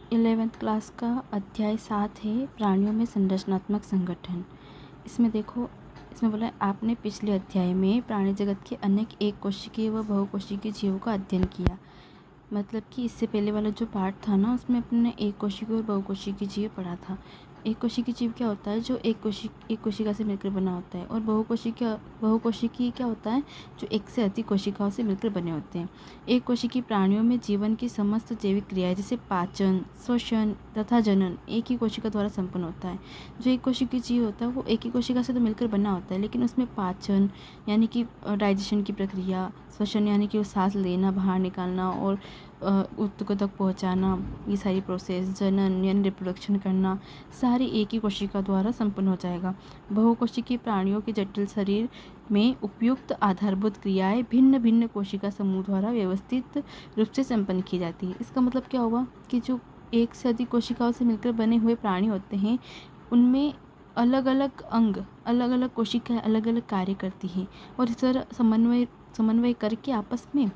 11th class का अध्याय 7 है प्राणियों में संरचनात्मक संगठन। इसमें देखो, इसमें बोला है आपने पिछले अध्याय में प्राणी जगत के अनेक एक कोशिकीय व बहुकोशिकीय जीवों का अध्ययन किया। मतलब कि इससे पहले वाला जो पार्ट था ना, उसमें अपने एक कोशिकीय और बहुकोशिकीय जीव पढ़ा था। एक कोशिकीय जीव क्या होता है? जो एक कोशिका से मिलकर बना होता है। और बहुकोशिकीय क्या होता है? जो एक से अधिक कोशिकाओं से मिलकर बने होते हैं। एक कोशिकीय प्राणियों में जीवन की समस्त जैविक क्रियाएं जैसे पाचन, श्वसन तथा जनन एक ही कोशिका द्वारा संपन्न होता है। जो एक कोशिकीय जीव होता है वो एक ही कोशिका से तो मिलकर बना होता है, लेकिन उसमें पाचन यानी कि डाइजेशन की प्रक्रिया, श्वसन यानी कि वो सांस लेना, बाहर निकालना और ऊतकों तक पहुंचाना, ये सारी प्रोसेस, जनन यानी रिप्रोडक्शन करना, सारी एक ही कोशिका द्वारा संपन्न हो जाएगा। बहुकोशिकीय प्राणियों के जटिल शरीर में उपयुक्त आधारभूत क्रियाएं भिन्न भिन्न कोशिका समूह द्वारा व्यवस्थित रूप से संपन्न की जाती है। इसका मतलब क्या हुआ कि जो एक से अधिक कोशिकाओं से मिलकर बने हुए प्राणी होते हैं, उनमें अलग अलग अंग, अलग अलग कोशिकाएं अलग अलग कार्य करती हैं और इस तरह समन्वय करके आपस में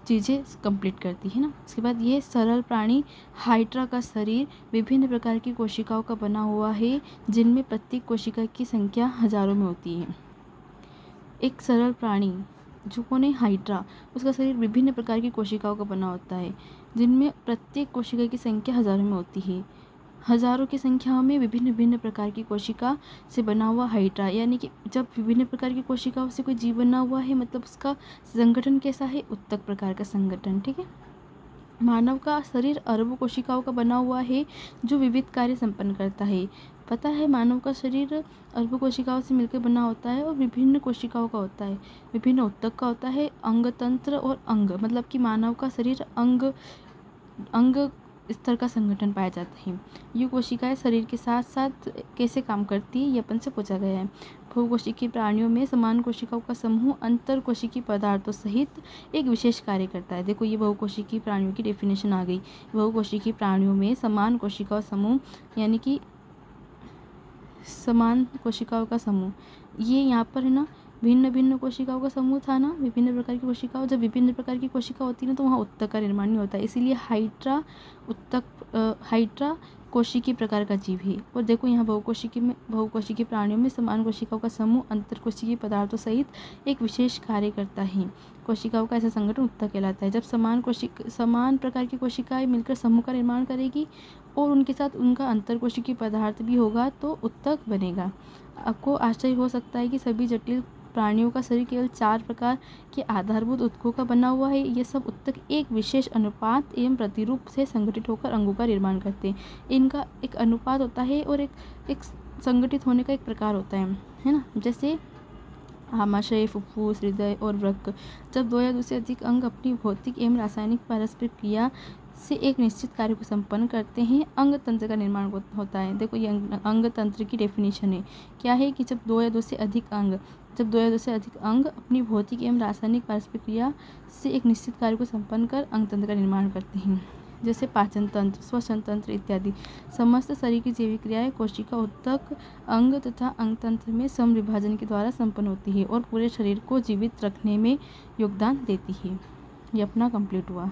चीज़ें कंप्लीट करती है ना। उसके बाद ये सरल प्राणी हाइड्रा का शरीर विभिन्न प्रकार की कोशिकाओं का बना हुआ है, जिनमें प्रत्येक कोशिका की संख्या हजारों में होती है। एक सरल प्राणी जो कौन है? हाइड्रा, उसका शरीर विभिन्न प्रकार की कोशिकाओं का बना होता है, जिनमें प्रत्येक कोशिका की संख्या हजारों में होती है। हजारों की संख्या में विभिन्न विभिन्न प्रकार की कोशिका से बना हुआ हाइड्रा, यानी कि जब विभिन्न प्रकार की कोशिकाओं से कोई जीव बना हुआ है, मतलब उसका संगठन कैसा है? उत्तक प्रकार का संगठन। ठीक है। मानव का शरीर अरबों कोशिकाओं का बना हुआ है, जो विविध कार्य संपन्न करता है। पता है, मानव का शरीर अरबों कोशिकाओं से मिलकर बना होता है और विभिन्न कोशिकाओं का होता है, विभिन्न उत्तक का होता है, अंग तंत्र और अंग, मतलब कि मानव का शरीर अंग स्तर का संगठन पाया जाता है। ये कोशिकाएं शरीर के साथ साथ कैसे काम करती है, ये अपन से पूछा गया है। बहुकोशिकीय प्राणियों में समान कोशिकाओं का समूह अंतर कोशिकीय पदार्थों सहित एक विशेष कार्य करता है। देखो, ये बहुकोशिकीय प्राणियों की डेफिनेशन आ गई। बहुकोशिकीय प्राणियों में समान कोशिकाओं समूह यानी कि समान कोशिकाओं का समूह, ये यहाँ पर है ना, भिन्न भिन्न कोशिकाओं का समूह था ना, विभिन्न प्रकार की कोशिकाओं। जब विभिन्न प्रकार की कोशिका होती है ना, तो वहाँ उत्तक का निर्माण नहीं होता है, इसीलिए हाइड्रा कोशिकीय प्रकार का जीव है। और देखो, यहाँ बहुकोशिकीय प्राणियों में समान कोशिकाओं का समूह अंतर कोशिकीय पदार्थों सहित एक विशेष कार्य करता है। कोशिकाओं का ऐसा संगठन उत्तक कहलाता है। जब समान प्रकार की कोशिकाएं मिलकर समूह का निर्माण करेगी और उनके साथ उनका अंतर कोशिकीय पदार्थ भी होगा, तो उत्तक बनेगा। आपको आश्चर्य हो सकता है कि सभी जटिल प्राणियों का शरीर केवल 4 प्रकार के आधारभूत ऊतकों का बना हुआ है। ये सब ऊतक एक विशेष अनुपात एवं प्रतिरूप से संगठित होकर अंगों का निर्माण करते हैं। इनका एक अनुपात होता है और एक संगठित होने का एक प्रकार होता है ना। जैसे आमाशय, फुफ्फुस, हृदय और वृक्क। जब 2 या 2 से अधिक अंग अपनी भौतिक एवं रासायनिक पारस्परिक क्रिया से एक निश्चित कार्य को संपन्न करते हैं, अंग तंत्र का निर्माण होता है। देखो, ये अंग तंत्र की डेफिनेशन है। क्या है कि जब 2 या 2 से अधिक अंग अपनी भौतिक एवं रासायनिक पारस्परिक क्रिया से एक निश्चित कार्य को संपन्न कर अंग तंत्र का निर्माण करते हैं, जैसे पाचन तंत्र, श्वसन तंत्र इत्यादि। समस्त शरीर की जैविक क्रियाएं कोशिका, उत्तक, अंग तथा अंग तंत्र में समविभाजन के द्वारा संपन्न होती है और पूरे शरीर को जीवित रखने में योगदान देती है। ये अपना कंप्लीट हुआ।